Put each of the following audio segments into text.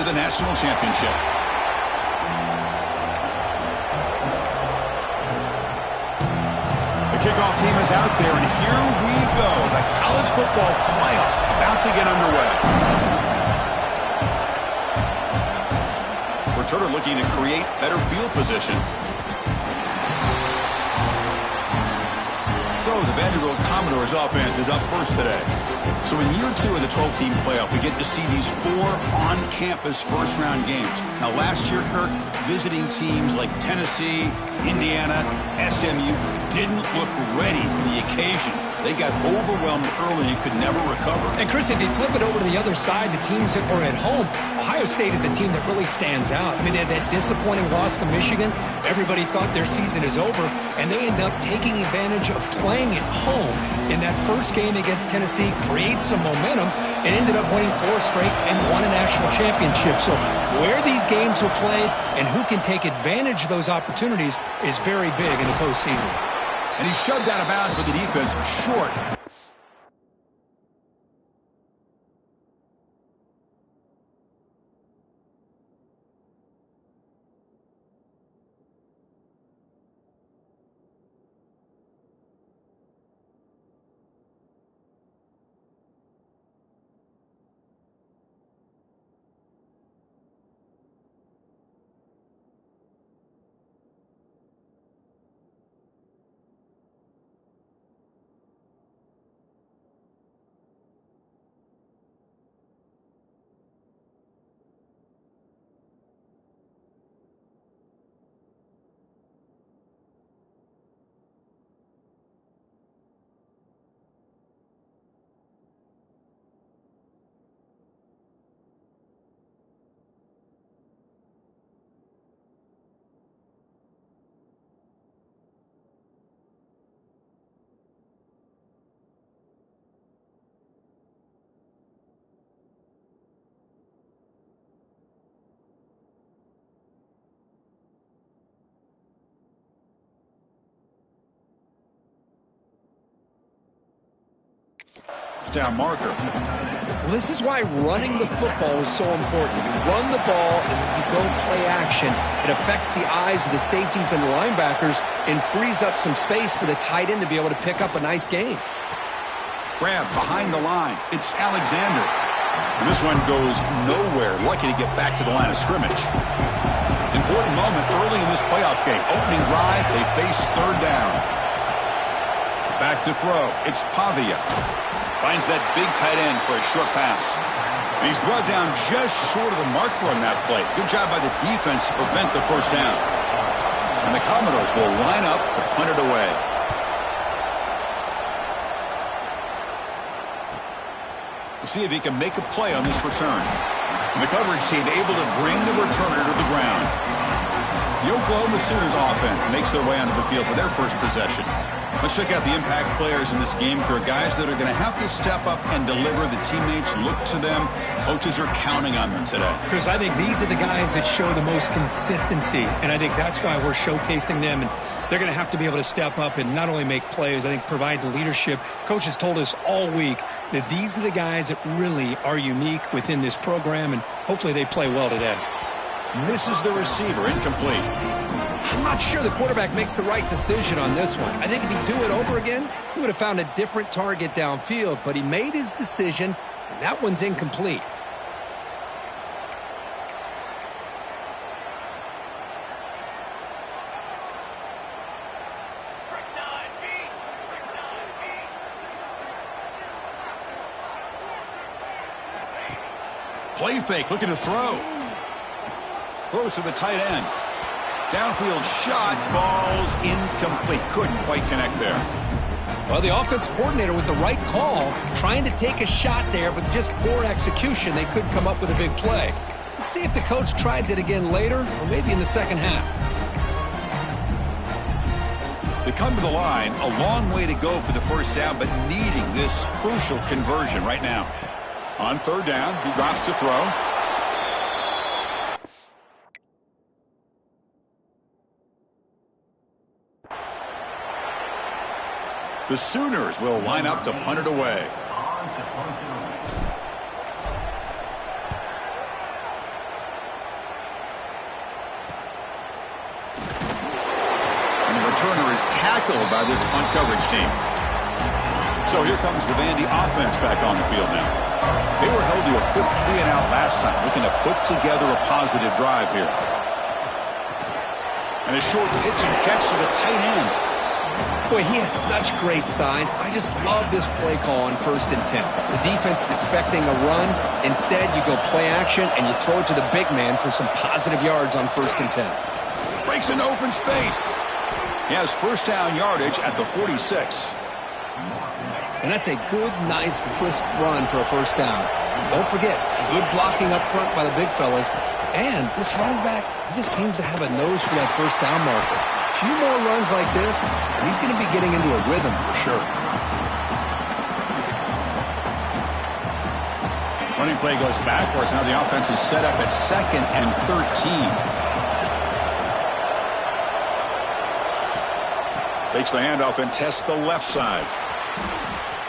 the national championship. The kickoff team is out there, and here we go. The college football playoff about to get underway. Returner looking to create better field position. So the Vanderbilt Commodores offense is up first today. So in year 2 of the 12-team playoff, we get to see these 4 on-campus first-round games. Now last year, Kirk, visiting teams like Tennessee, Indiana, SMU didn't look ready for the occasion. They got overwhelmed early and could never recover. And Chris, if you flip it over to the other side, the teams that were at home, Ohio State is a team that really stands out. I mean, they had that disappointing loss to Michigan. Everybody thought their season is over, and they end up taking advantage of playing at home in that first game against Tennessee, creates some momentum, and ended up winning 4 straight and won a national championship. So where these games are played and who can take advantage of those opportunities is very big in the postseason. And he's shoved out of bounds, but the defense short. Down marker. Well, this is why running the football is so important. You run the ball and then you go play action. It affects the eyes of the safeties and the linebackers and frees up some space for the tight end to be able to pick up a nice game. Grab behind the line. It's Alexander. And this one goes nowhere. Lucky to get back to the line of scrimmage. Important moment early in this playoff game. Opening drive, they face 3rd down. Back to throw. It's Pavia. Finds that big tight end for a short pass. And he's brought down just short of the marker on that play. Good job by the defense to prevent the first down. And the Commodores will line up to punt it away. We'll see if he can make a play on this return. And the coverage team able to bring the returner to the ground. The Oklahoma Sooners offense makes their way onto the field for their first possession. Let's check out the impact players in this game. There are guys that are going to have to step up and deliver. The teammates look to them. Coaches are counting on them today. Chris, I think these are the guys that show the most consistency, and I think that's why we're showcasing them. And they're going to have to be able to step up and not only make plays, I think provide the leadership. Coach has told us all week that these are the guys that really are unique within this program, and hopefully they play well today. Misses the receiver, incomplete. I'm not sure the quarterback makes the right decision on this one. I think if he'd do it over again, he would have found a different target downfield, but he made his decision, and that one's incomplete. Play fake, looking to throw. Throws to the tight end. Downfield shot, falls incomplete. Couldn't quite connect there. Well, the offense coordinator with the right call, trying to take a shot there, but just poor execution. They couldn't come up with a big play. Let's see if the coach tries it again later, or maybe in the second half. They come to the line, a long way to go for the first down, but needing this crucial conversion right now. On 3rd down, he drops to throw. The Sooners will line up to punt it away. returner is tackled by this punt coverage team. So here comes the Vandy offense back on the field now. They were held to a quick 3-and-out last time, looking to put together a positive drive here. And a short pitch and catch to the tight end. Boy, he has such great size. I just love this play call on 1st and 10. The defense is expecting a run. Instead, you go play action, and you throw it to the big man for some positive yards on 1st and 10. Breaks into open space. He has first down yardage at the 46. And that's a good, nice, crisp run for a first down. Don't forget, good blocking up front by the big fellas. And this running back, he just seems to have a nose for that first down marker. A few more runs like this, and he's going to be getting into a rhythm for sure. Running play goes backwards. Now the offense is set up at 2nd and 13. Takes the handoff and tests the left side.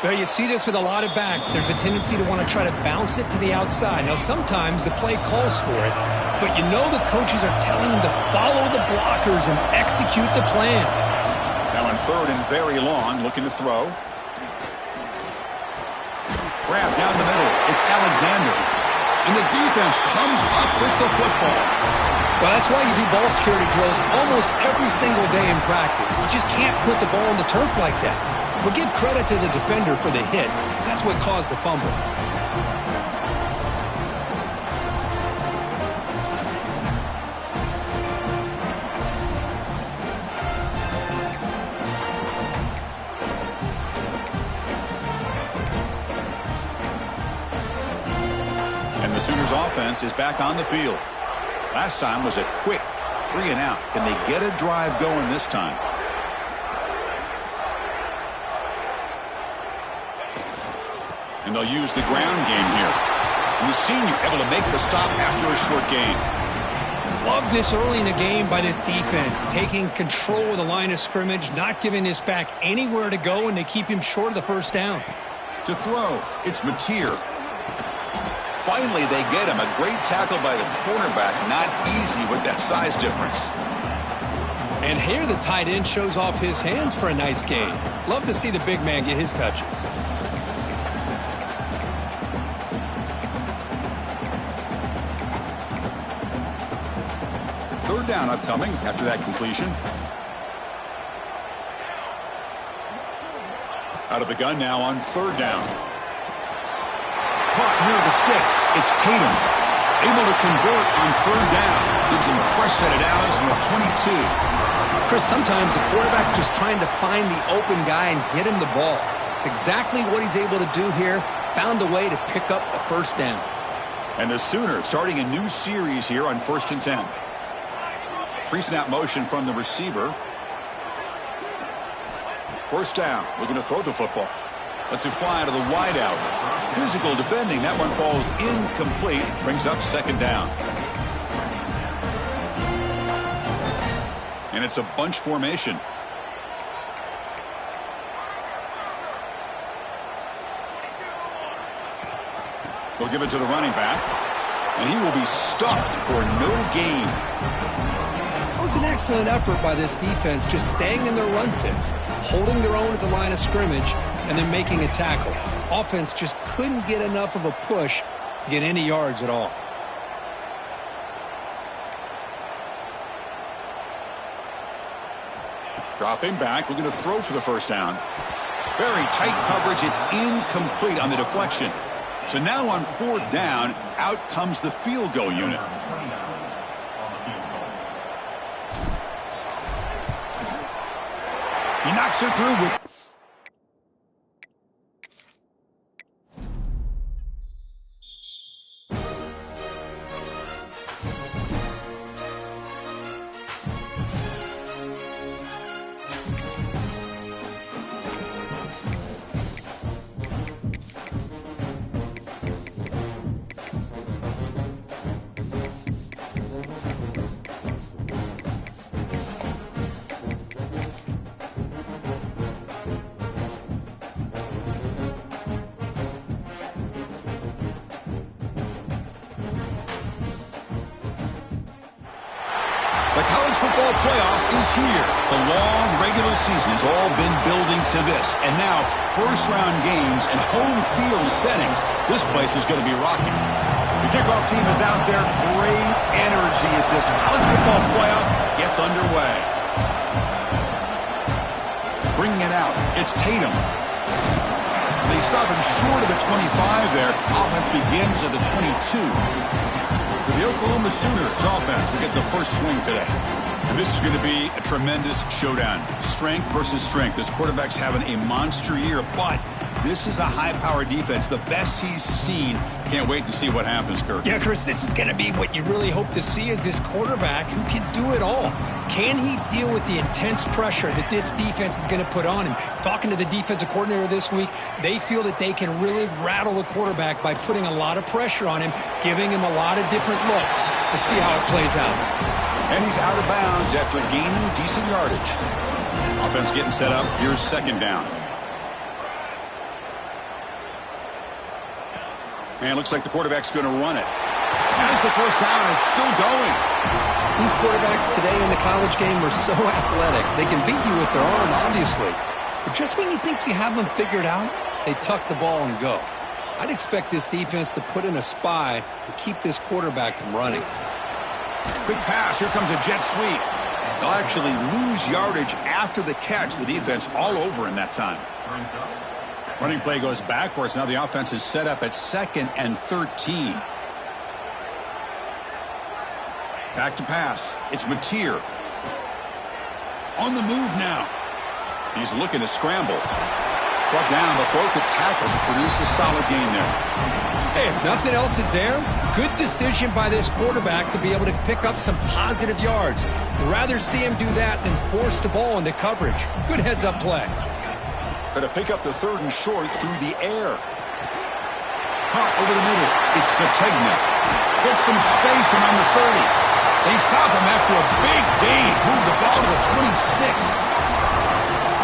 Well, you see this with a lot of backs. There's a tendency to want to try to bounce it to the outside. Now, sometimes the play calls for it, but you know the coaches are telling them to follow the blockers and execute the plan. Now on 3rd and very long, looking to throw. Grab down the middle. It's Alexander. And the defense comes up with the football. Well, that's why you do ball security drills almost every single day in practice. You just can't put the ball on the turf like that. But give credit to the defender for the hit, because that's what caused the fumble. And the Sooners offense is back on the field. Last time was a quick 3-and-out. Can they get a drive going this time? And they'll use the ground game here. And the senior able to make the stop after a short gain. Love this early in the game by this defense, taking control of the line of scrimmage, not giving this back anywhere to go, and they keep him short of the first down. To throw, it's Mateer. Finally, they get him. A great tackle by the cornerback. Not easy with that size difference. And here the tight end shows off his hands for a nice gain. Love to see the big man get his touches. Third down upcoming after that completion. Out of the gun now on 3rd down. Caught near the sticks. It's Tatum. Able to convert on 3rd down. Gives him a fresh set of downs from the 22. Chris, sometimes the quarterback's just trying to find the open guy and get him the ball. It's exactly what he's able to do here. Found a way to pick up the first down. And the Sooners starting a new series here on 1st and 10. Pre-snap motion from the receiver. First down. Looking to throw the football. Lets it fly to the wideout. Physical defending. That one falls incomplete. Brings up 2nd down. And it's a bunch formation. They'll give it to the running back. And he will be stuffed for no gain. That was an excellent effort by this defense, just staying in their run fits, holding their own at the line of scrimmage, and then making a tackle. Offense just couldn't get enough of a push to get any yards at all. Dropping back, looking to throw for the first down. Very tight coverage. It's incomplete on the deflection. So now on 4th down, out comes the field goal unit. He knocks it through with... The college football playoff is here. The long regular season has all been building to this. And now, first-round games and home field settings. This place is going to be rocking. The kickoff team is out there. Great energy as this college football playoff gets underway. Bringing it out, it's Tatum. They stop him short of the 25 there. Offense begins at the 22. For the Oklahoma Sooners offense, we get the first swing today. And this is going to be a tremendous showdown. Strength versus strength. This quarterback's having a monster year, but this is a high-powered defense, the best he's seen. Can't wait to see what happens, Kirk. Yeah, Chris, this is going to be what you really hope to see is this quarterback who can do it all. Can he deal with the intense pressure that this defense is going to put on him? Talking to the defensive coordinator this week, they feel that they can really rattle the quarterback by putting a lot of pressure on him, giving him a lot of different looks. Let's see how it plays out. And he's out of bounds after gaining decent yardage. Offense getting set up. Here's second down. And it looks like the quarterback's going to run it. As the first down is still going. These quarterbacks today in the college game are so athletic. They can beat you with their arm, obviously. But just when you think you have them figured out, they tuck the ball and go. I'd expect this defense to put in a spy to keep this quarterback from running. Big pass. Here comes a jet sweep. They'll actually lose yardage after the catch. The defense all over in that time. Running play goes backwards. Now the offense is set up at 2nd and 13. Back to pass. It's Mateer. On the move now. He's looking to scramble. Brought down, but broke a tackle to produce a solid gain there. Hey, if nothing else is there, good decision by this quarterback to be able to pick up some positive yards. I'd rather see him do that than force the ball into coverage. Good heads-up play. Going to pick up the 3rd and short through the air. Caught over the middle. It's Sategna. Gets some space around the 30. They stop him after a big gain. Move the ball to the 26.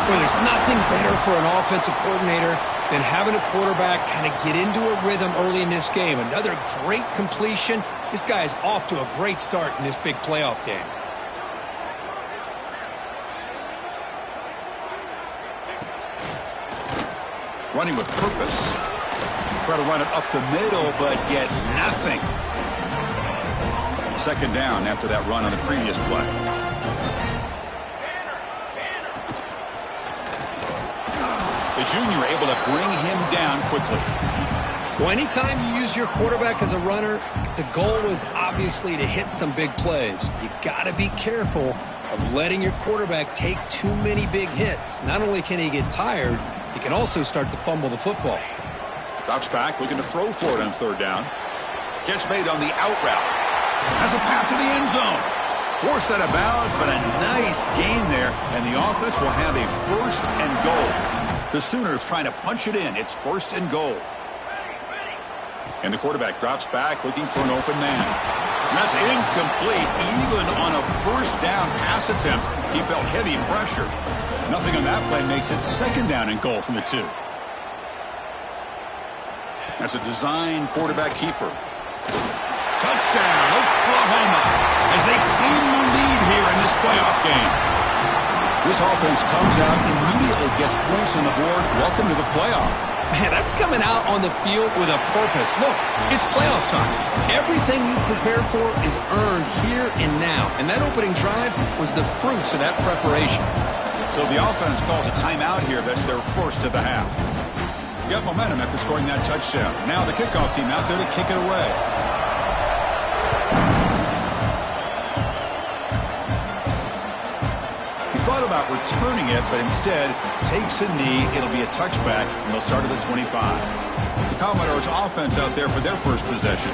Well, there's nothing better for an offensive coordinator than having a quarterback kind of get into a rhythm early in this game. Another great completion. This guy is off to a great start in this big playoff game. Running with purpose. Try to run it up the middle, but get nothing. Second down after that run on the previous play. The junior able to bring him down quickly. Well, anytime you use your quarterback as a runner, the goal is obviously to hit some big plays. You got to be careful of letting your quarterback take too many big hits. Not only can he get tired, he can also start to fumble the football. Drops back, looking to throw for it on 3rd down. Catch made on the out route. Has a path to the end zone. Forced out of bounds, but a nice gain there, and the offense will have a 1st and goal. The Sooners trying to punch it in. It's 1st and goal. And the quarterback drops back, looking for an open man. And that's incomplete. Even on a 1st down pass attempt, he felt heavy pressure. Nothing on that play makes it 2nd down and goal from the 2. That's a design quarterback keeper. Touchdown, Oklahoma, as they claim the lead here in this playoff game. This offense comes out, immediately gets points on the board. Welcome to the playoff. Man, that's coming out on the field with a purpose. Look, it's playoff time. Everything you prepared for is earned here and now. And that opening drive was the fruits of that preparation. So the offense calls a timeout here. That's their 1st of the half. Got momentum after scoring that touchdown. Now the kickoff team out there to kick it away. Thought about returning it, but instead takes a knee. It'll be a touchback, and they'll start at the 25. The Commodores offense out there for their first possession.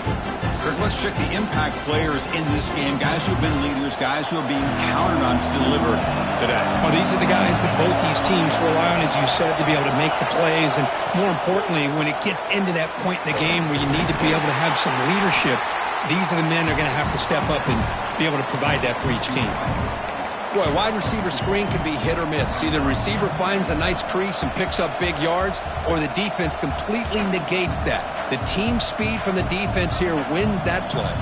Kirk, let's check the impact players in this game. Guys who have been leaders, guys who are being counted on to deliver today. Well, these are the guys that both these teams rely on, as you said, to be able to make the plays. And more importantly, when it gets into that point in the game where you need to be able to have some leadership, these are the men that are going to have to step up and be able to provide that for each team. Boy, a wide receiver screen can be hit or miss. Either the receiver finds a nice crease and picks up big yards, or the defense completely negates that. The team speed from the defense here wins that play.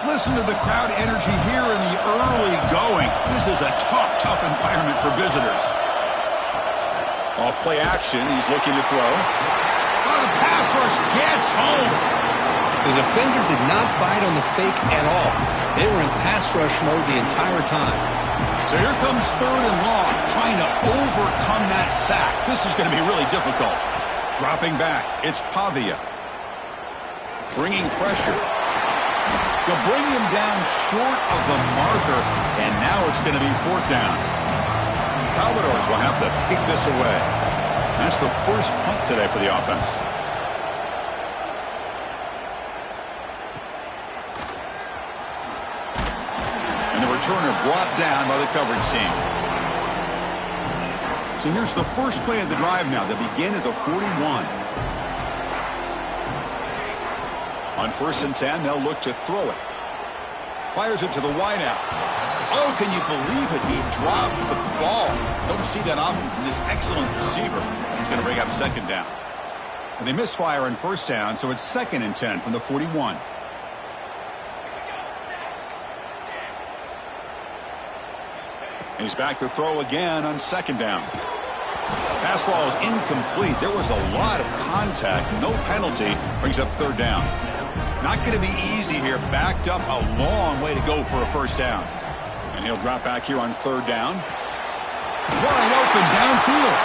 Listen to the crowd energy here in the early going. This is a tough environment for visitors. Off play action, he's looking to throw. Oh, the pass rush gets home. The defender did not bite on the fake at all. They were in pass rush mode the entire time. So here comes 3rd and long, trying to overcome that sack. This is going to be really difficult. Dropping back, it's Pavia. Bringing pressure. They'll bring him down short of the marker, and now it's going to be 4th down. Commodores will have to kick this away. That's the first punt today for the offense. And the returner brought down by the coverage team. So here's the first play of the drive now. They begin at the 41. On 1st and 10, they'll look to throw it. Fires it to the wideout. Oh, can you believe it? He dropped the ball. Don't see that often from this excellent receiver. He's going to bring up 2nd down. And they misfire on 1st down, so it's 2nd and 10 from the 41. And he's back to throw again on 2nd down. Pass ball is incomplete. There was a lot of contact. No penalty. Brings up 3rd down. Not going to be easy here. Backed up a long way to go for a 1st down. And he'll drop back here on 3rd down. Wide open downfield.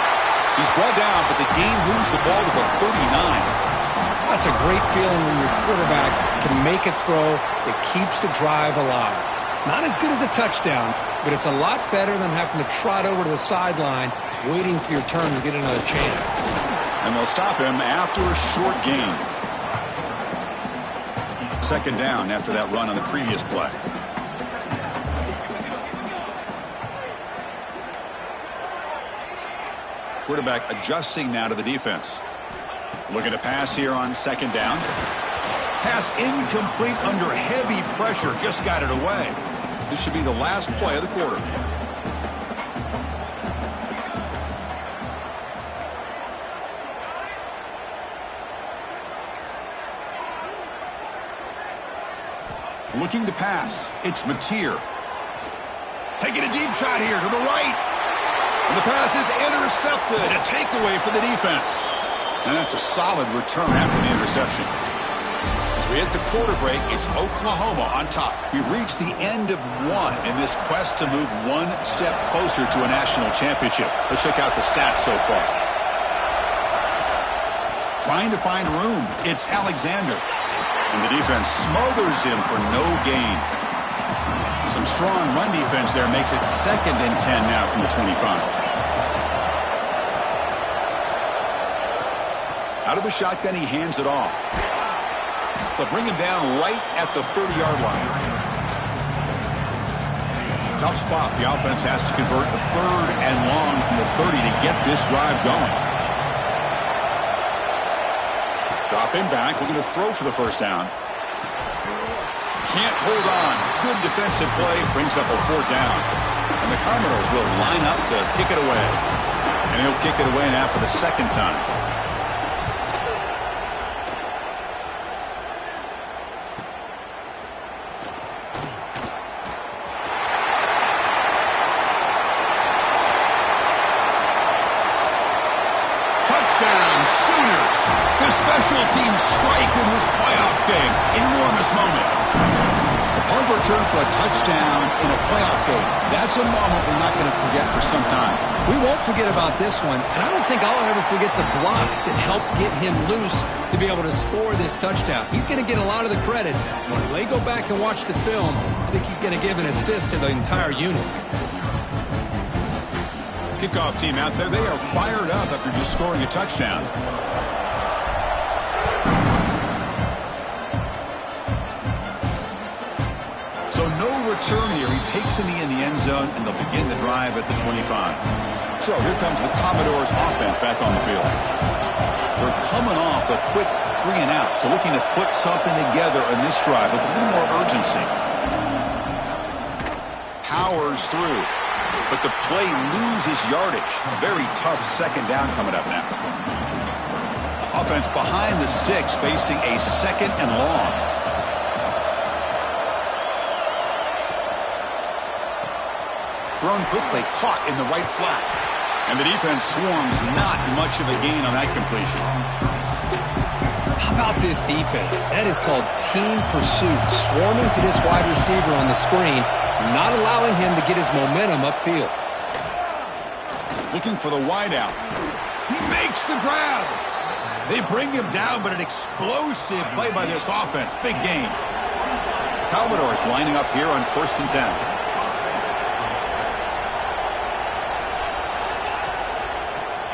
He's brought down, but the game moves the ball to the 39. That's a great feeling when your quarterback can make a throw that keeps the drive alive. Not as good as a touchdown, but it's a lot better than having to trot over to the sideline waiting for your turn to get another chance. And they'll stop him after a short gain. 2nd down after that run on the previous play. Quarterback adjusting now to the defense. Looking to pass here on 2nd down. Pass incomplete under heavy pressure. Just got it away. This should be the last play of the quarter. Looking to pass. It's Mateer. Taking a deep shot here to the right. And the pass is intercepted. A takeaway for the defense. And that's a solid return after the interception. As we hit the quarter break, it's Oklahoma on top. We've reached the end of one in this quest to move one step closer to a national championship. Let's check out the stats so far. Trying to find room. It's Alexander. And the defense smothers him for no gain. Some strong run defense there makes it 2nd and 10 now from the 25. Out of the shotgun, he hands it off. They'll bring him down right at the 30-yard line. Tough spot. The offense has to convert the 3rd and long from the 30 to get this drive going. Dropping back, looking to throw for the 1st down. Can't hold on. Good defensive play, brings up a 4th down. And the Commodores will line up to kick it away. And he'll kick it away now for the 2nd time. Touchdown, Sooners. The special teams strike in this playoff game. Enormous moment. A punt return for a touchdown in a playoff game. That's a moment we're not going to forget for some time. We won't forget about this one, and I don't think I'll ever forget the blocks that helped get him loose to be able to score this touchdown. He's going to get a lot of the credit. When they go back and watch the film, I think he's going to give an assist to the entire unit. Kickoff team out there, they are fired up after just scoring a touchdown. So no return here. He takes it in the end zone, and they'll begin the drive at the 25. So here comes the Commodores offense back on the field. They're coming off a quick 3 and out, so looking to put something together in this drive with a little more urgency. Powers through. But the play loses yardage. A very tough 2nd down coming up now. Offense behind the sticks facing a 2nd and long. thrown quickly, caught in the right flat. And the defense swarms, not much of a gain on that completion. How about this defense? That is called team pursuit. Swarming to this wide receiver on the screen, not allowing him to get his momentum upfield. Looking for the wideout. He makes the grab. They bring him down, but an explosive play by this offense. Big gain. Commodores lining up here on 1st and 10.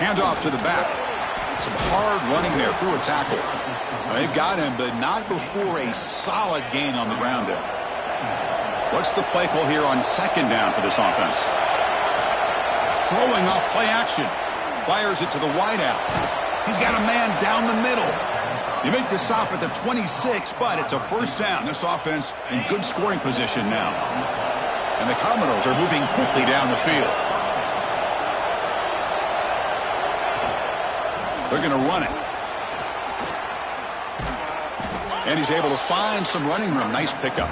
Handoff to the back. Some hard running there through a tackle. They've got him, but not before a solid gain on the ground there. What's the play call here on 2nd down for this offense? Throwing off play action. Fires it to the wideout. He's got a man down the middle. You make the stop at the 26, but it's a 1st down. This offense in good scoring position now. And the Commodores are moving quickly down the field. They're going to run it. And he's able to find some running room. Nice pickup.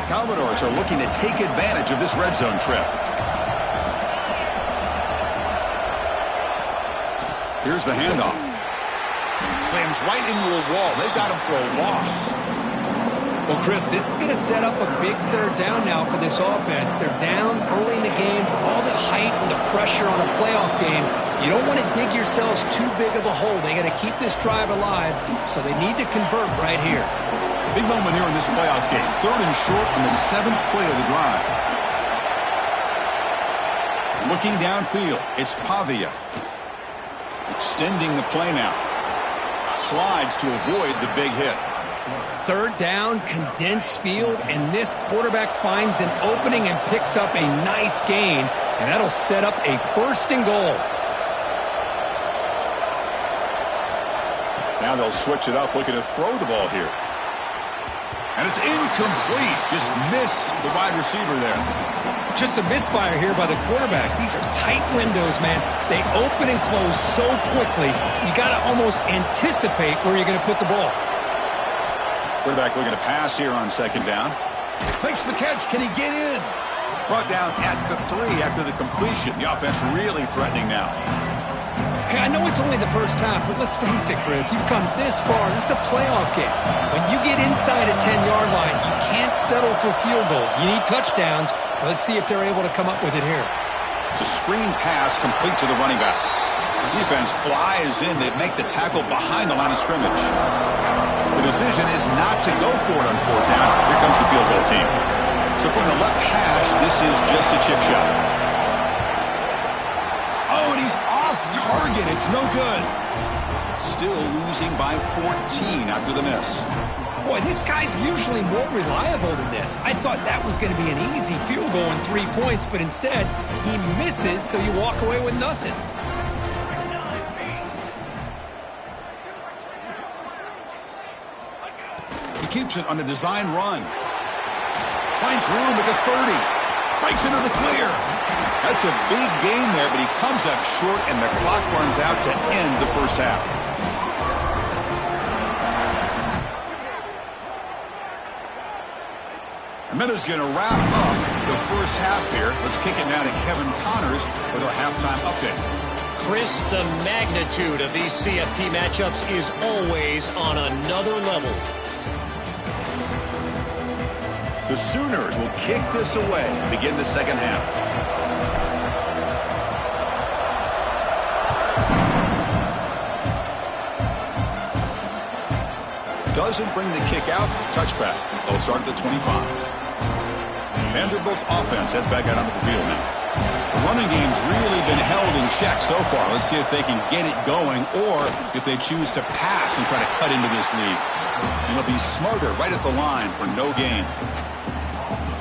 Commodores are looking to take advantage of this red zone trip. Here's the handoff. Slams right into a wall. They've got him for a loss. Well, Chris, this is going to set up a big 3rd down now for this offense. They're down early in the game. All the hype and the pressure on a playoff game. You don't want to dig yourselves too big of a hole. They got to keep this drive alive, so they need to convert right here. Big moment here in this playoff game. 3rd and short on the 7th play of the drive. Looking downfield, it's Pavia. Extending the play now. Slides to avoid the big hit. 3rd down, condensed field, and this quarterback finds an opening and picks up a nice gain, and that'll set up a 1st and goal. Now they'll switch it up, looking to throw the ball here. And it's incomplete. Just missed the wide receiver there. Just a misfire here by the quarterback. These are tight windows, man. They open and close so quickly, you got to almost anticipate where you're going to put the ball. Quarterback looking to pass here on 2nd down. Makes the catch. Can he get in? Brought down at the 3 after the completion. The offense really threatening now. Hey, I know it's only the 1st half, but let's face it, Chris. You've come this far. This is a playoff game. When you get inside a 10-yard line, you can't settle for field goals. You need touchdowns. Let's see if they're able to come up with it here. It's a screen pass complete to the running back. The defense flies in. They make the tackle behind the line of scrimmage. The decision is not to go for it on 4th down. Here comes the field goal team. So from the left hash, this is just a chip shot. Oh, and he's off target. It's no good. Still losing by 14 after the miss. Boy, this guy's usually more reliable than this. I thought that was going to be an easy field goal and 3 points, but instead, he misses, so you walk away with nothing. He keeps it on a design run. Finds room at the 30. Breaks into the clear. That's a big gain there, but he comes up short, and the clock runs out to end the 1st half. The Minnows going to wrap up the 1st half here. Let's kick it now to Kevin Connors with our halftime update. Chris, the magnitude of these CFP matchups is always on another level. The Sooners will kick this away to begin the 2nd half. Doesn't bring the kick out. Touchback. They'll start at the 25. Vanderbilt's offense heads back out onto the field now. The running game's really been held in check so far. Let's see if they can get it going or if they choose to pass and try to cut into this lead. And they'll be smarter right at the line for no gain.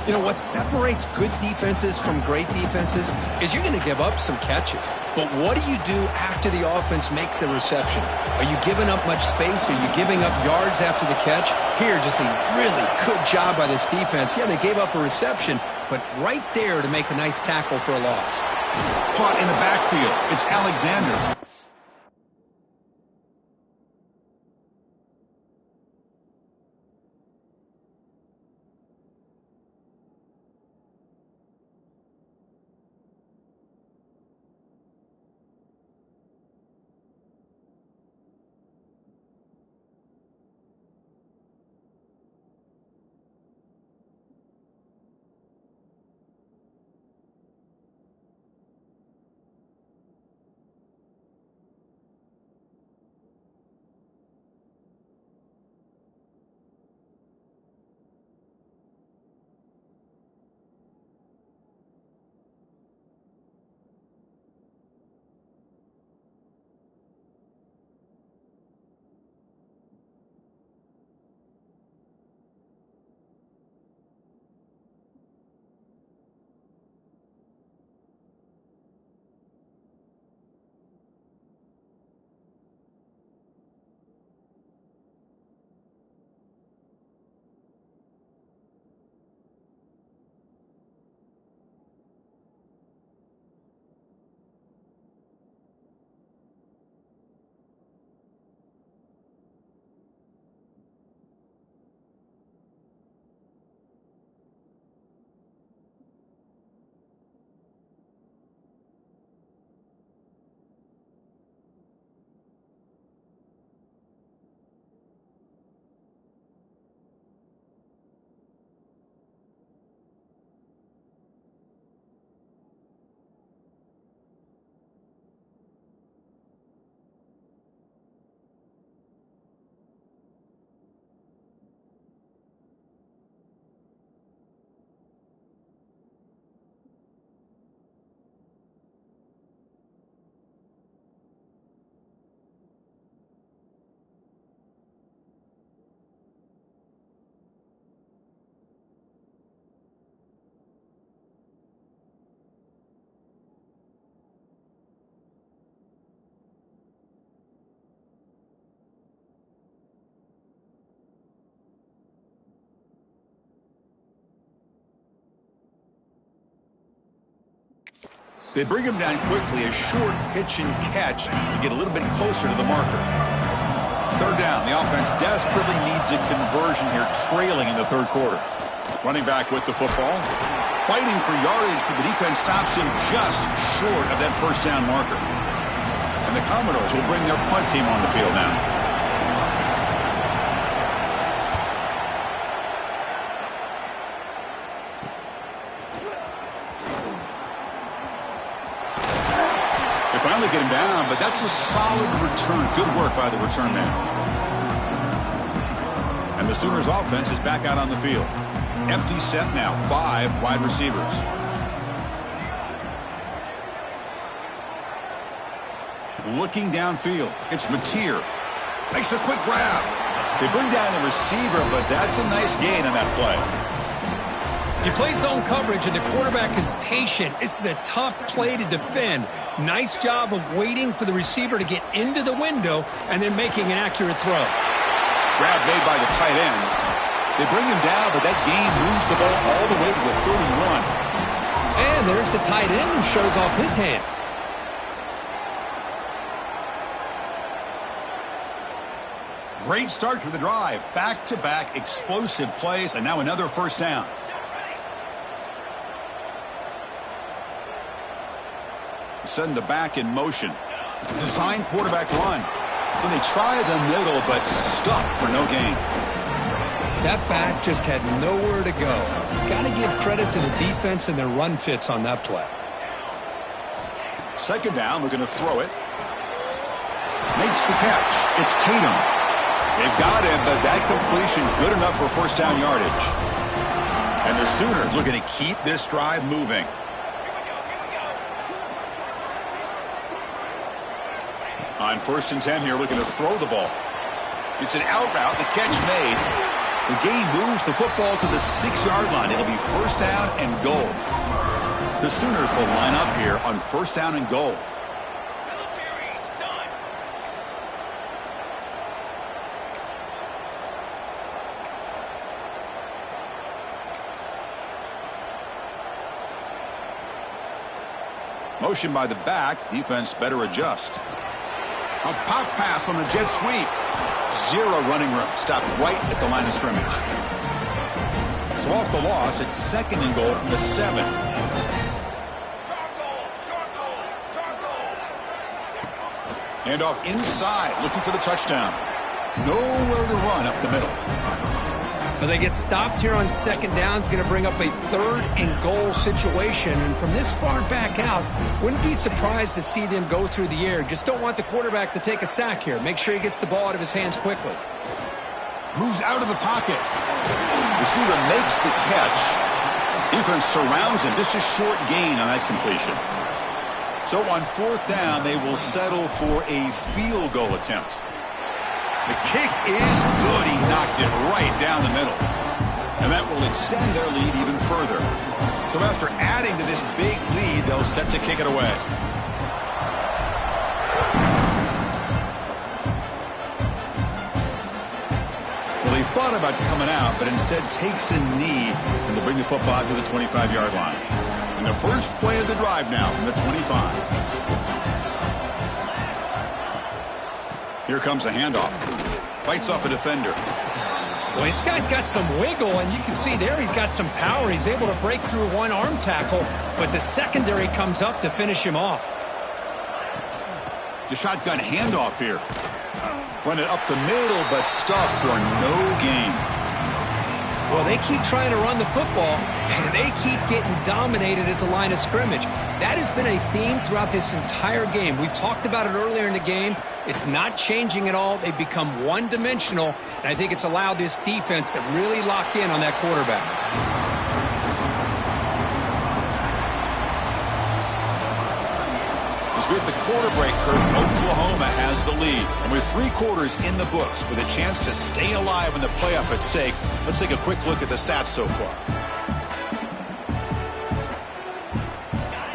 You know, what separates good defenses from great defenses is you're going to give up some catches. But what do you do after the offense makes the reception? Are you giving up much space? Are you giving up yards after the catch? Here, just a really good job by this defense. Yeah, they gave up a reception, but right there to make a nice tackle for a loss. Caught in the backfield. It's Alexander. They bring him down quickly, a short pitch and catch to get a little bit closer to the marker. Third down, the offense desperately needs a conversion here, trailing in the third quarter. Running back with the football, fighting for yardage, but the defense stops him just short of that first down marker. And the Commodores will bring their punt team on the field now. They finally get him down, but that's a solid return. Good work by the return man. And the Sooners offense is back out on the field. Empty set now, 5 wide receivers. Looking downfield, it's Mateer. Makes a quick grab. They bring down the receiver, but that's a nice gain on that play. If you play zone coverage and the quarterback is patient, this is a tough play to defend. Nice job of waiting for the receiver to get into the window and then making an accurate throw. Grab made by the tight end. They bring him down, but that gain moves the ball all the way to the 31. And there's the tight end who shows off his hands. Great start to the drive. Back-to-back explosive plays, and now another first down. Send the back in motion. Design quarterback run. And they try the middle, but stuffed for no gain. That back just had nowhere to go. Got to give credit to the defense and their run fits on that play. Second down, we're going to throw it. Makes the catch. It's Tatum. They've got him, but that completion good enough for first down yardage. And the Sooners looking to keep this drive moving. On 1st and 10 here, looking to throw the ball. It's an out route, the catch made. The gain moves the football to the 6-yard line. It'll be first down and goal. The Sooners will line up here on first down and goal. Motion by the back. Defense better adjust. A pop pass on the jet sweep. 0 running room. Stopped right at the line of scrimmage. So off the loss, it's 2nd and goal from the 7. And off inside, looking for the touchdown. Nowhere to run up the middle. But they get stopped here on 2nd down. It's going to bring up a 3rd and goal situation. And from this far back out, wouldn't be surprised to see them go through the air. Just don't want the quarterback to take a sack here. Make sure he gets the ball out of his hands quickly. Moves out of the pocket. Receiver makes the catch. Defense surrounds him. Just a short gain on that completion. So on 4th down, they will settle for a field goal attempt. The kick is good. He knocked it right down the middle. And that will extend their lead even further. So after adding to this big lead, they'll set to kick it away. Well, he thought about coming out, but instead takes a knee and to bring the football to the 25-yard line. And the first play of the drive now from the 25. Here comes a handoff. Fights off a defender. Well, this guy's got some wiggle, and you can see there he's got some power. He's able to break through one arm tackle, but the secondary comes up to finish him off. The shotgun handoff here. Run it up the middle, but stuffed for no gain. Well, they keep trying to run the football, and they keep getting dominated at the line of scrimmage. That has been a theme throughout this entire game. We've talked about it earlier in the game. It's not changing at all. They've become one-dimensional, and I think it's allowed this defense to really lock in on that quarterback. As we hit the quarter break, Kurt, Oklahoma has the lead. And with 3 quarters in the books, with a chance to stay alive in the playoff at stake, let's take a quick look at the stats so far.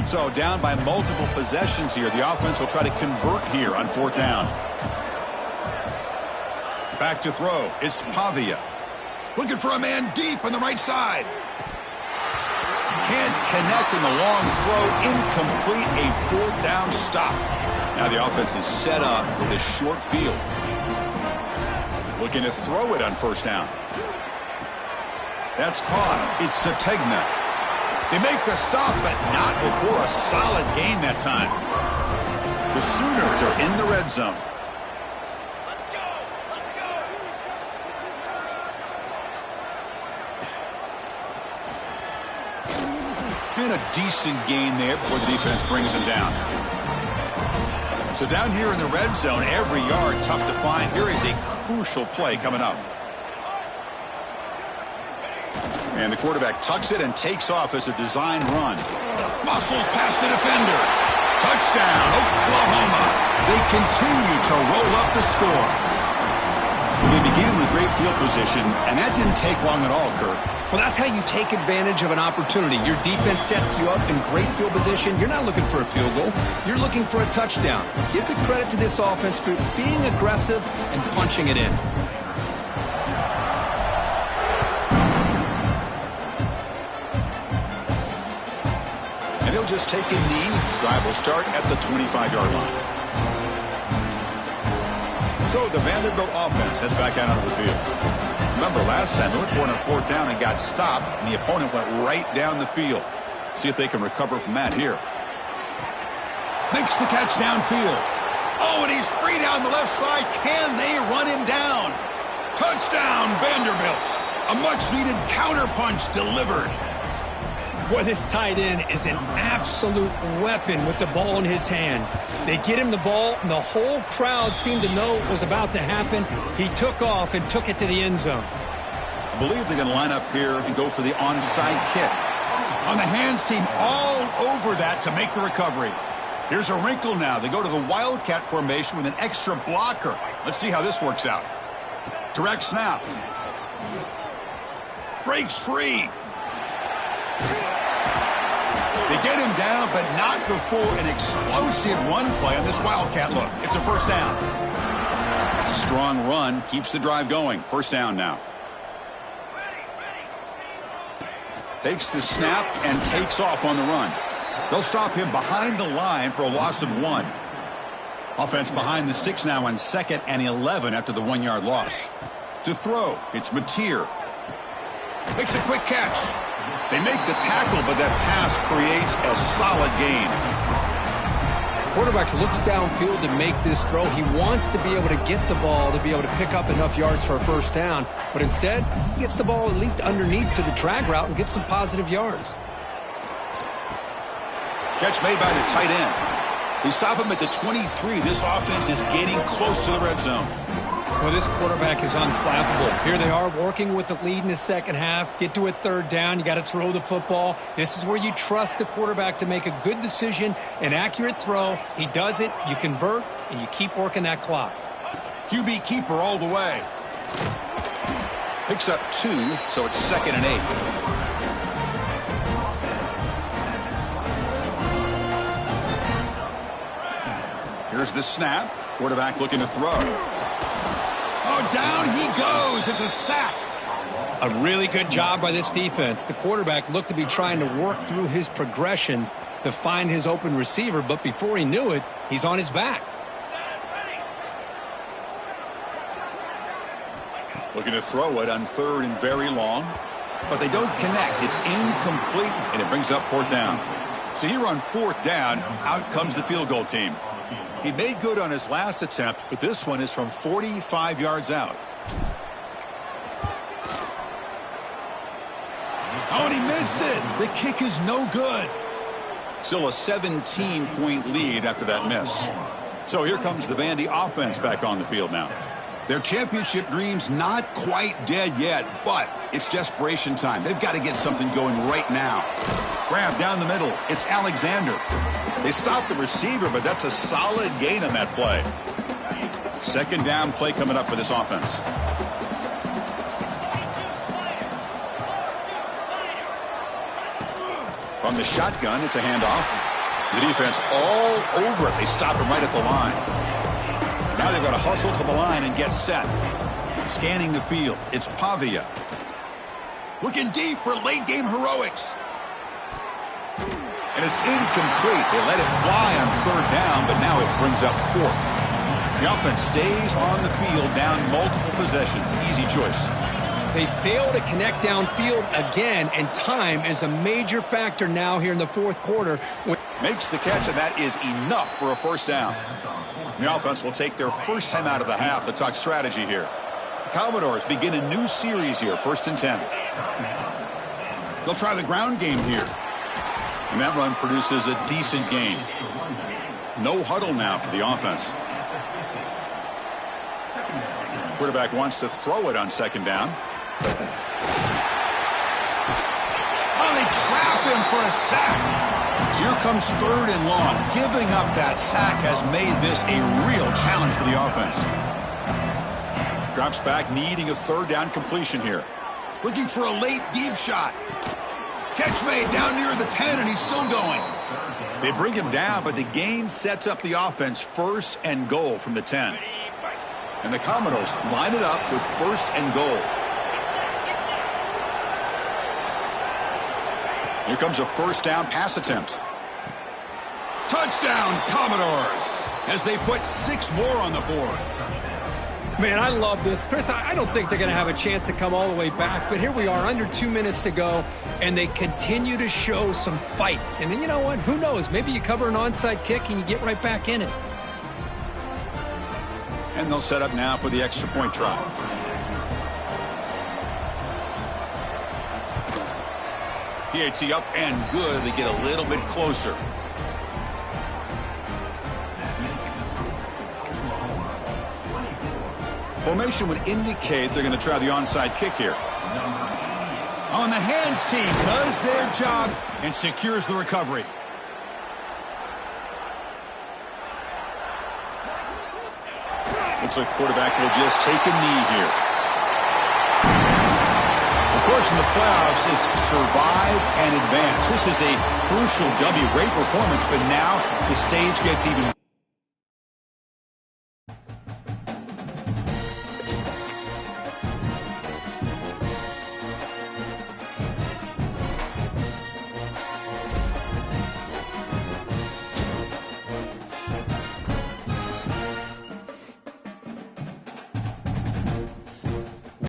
So down by multiple possessions here. The offense will try to convert here on 4th down. Back to throw. It's Pavia. Looking for a man deep on the right side. can't connect in the long throw. Incomplete, a fourth down stop. Now the offense is set up with a short field. Looking to throw it on first down. That's caught. It's Sategna. They make the stop, but not before a solid gain that time. The Sooners are in the red zone. And a decent gain there before the defense brings him down. So down here in the red zone, every yard tough to find. Here is a crucial play coming up. And the quarterback tucks it and takes off as a design run. Muscles past the defender. Touchdown, Oklahoma. They continue to roll up the score. They began with great field position, and that didn't take long at all, Kirk. Well, that's how you take advantage of an opportunity. Your defense sets you up in great field position. You're not looking for a field goal. You're looking for a touchdown. Give the credit to this offense for being aggressive and punching it in. And he'll just take a knee. Drive will start at the 25-yard line. So the Vanderbilt offense heads back out onto the field. Remember, last time they went for it on fourth down and got stopped, and the opponent went right down the field. See if they can recover from that here. Makes the catch downfield. Oh, and he's free down the left side. Can they run him down? Touchdown, Vanderbilt. A much-needed counterpunch delivered. Boy, this tight end is an absolute weapon with the ball in his hands. They get him the ball, and the whole crowd seemed to know what was about to happen. He took off and took it to the end zone. I believe they're going to line up here and go for the onside kick. On the hands team all over that to make the recovery. Here's a wrinkle now. They go to the Wildcat formation with an extra blocker. Let's see how this works out. Direct snap. Breaks free. They get him down, but not before an explosive run play on this Wildcat look. It's a first down. It's a strong run. Keeps the drive going. First down now. Takes the snap and takes off on the run. They'll stop him behind the line for a loss of 1. Offense behind the 6 now on 2nd and 11 after the 1-yard loss. To throw, it's Mateer. Makes a quick catch. They make the tackle, but that pass creates a solid gain. Quarterback looks downfield to make this throw. He wants to be able to get the ball to be able to pick up enough yards for a first down. But instead, he gets the ball at least underneath to the drag route and gets some positive yards. Catch made by the tight end. They stop him at the 23. This offense is getting close to the red zone. Well, this quarterback is unflappable. Here they are working with the lead in the second half. Get to a third down. You got to throw the football. This is where you trust the quarterback to make a good decision, an accurate throw. He does it, you convert, and you keep working that clock. QB keeper all the way. Picks up 2, so it's 2nd and 8. Here's the snap. Quarterback looking to throw. Oh, down he goes. It's a sack. A really good job by this defense. The quarterback looked to be trying to work through his progressions to find his open receiver, but before he knew it, he's on his back. Looking to throw it on 3rd and very long, but they don't connect. It's incomplete, and it brings up 4th down. So here on 4th down, out comes the field goal team. He made good on his last attempt, but this one is from 45 yards out. Oh, and he missed it. The kick is no good. Still a 17-point lead after that miss. So here comes the Vandy offense back on the field now. Their championship dreams not quite dead yet, but it's desperation time. They've got to get something going right now. Grab down the middle. It's Alexander. They stop the receiver, but that's a solid gain on that play. 2nd down play coming up for this offense. From the shotgun, it's a handoff. The defense all over it. They stop him right at the line. Now they've got to hustle to the line and get set. Scanning the field, it's Pavia. Looking deep for late-game heroics. And it's incomplete. They let it fly on third down, but now it brings up fourth. The offense stays on the field down multiple possessions. Easy choice. They fail to connect downfield again, and time is a major factor now here in the fourth quarter. Makes the catch, and that is enough for a first down. The offense will take their first time out of the half. Let's talk strategy here. The Commodores begin a new series here, 1st and 10. They'll try the ground game here. And that run produces a decent gain. No huddle now for the offense. Quarterback wants to throw it on 2nd down. Oh, they trap him for a sack. So here comes 3rd and long. Giving up that sack has made this a real challenge for the offense. Drops back, needing a 3rd down completion here. Looking for a late deep shot. Catch made down near the 10, and he's still going. They bring him down, but the gain sets up the offense 1st and goal from the 10. And the Commodores line it up with 1st and goal. Here comes a 1st down pass attempt. Touchdown, Commodores, as they put 6 more on the board. Man, I love this. Chris, I don't think they're going to have a chance to come all the way back, but here we are, under 2 minutes to go, and they continue to show some fight. And then you know what? Who knows? Maybe you cover an onside kick and you get right back in it. And they'll set up now for the extra point try. PAT up and good. They get a little bit closer. Formation would indicate they're going to try the onside kick here. On the hands, team does their job and secures the recovery. Looks like the quarterback will just take a knee here. Of course, in the playoffs, it's survive and advance. This is a crucial W. Great performance, but now the stage gets even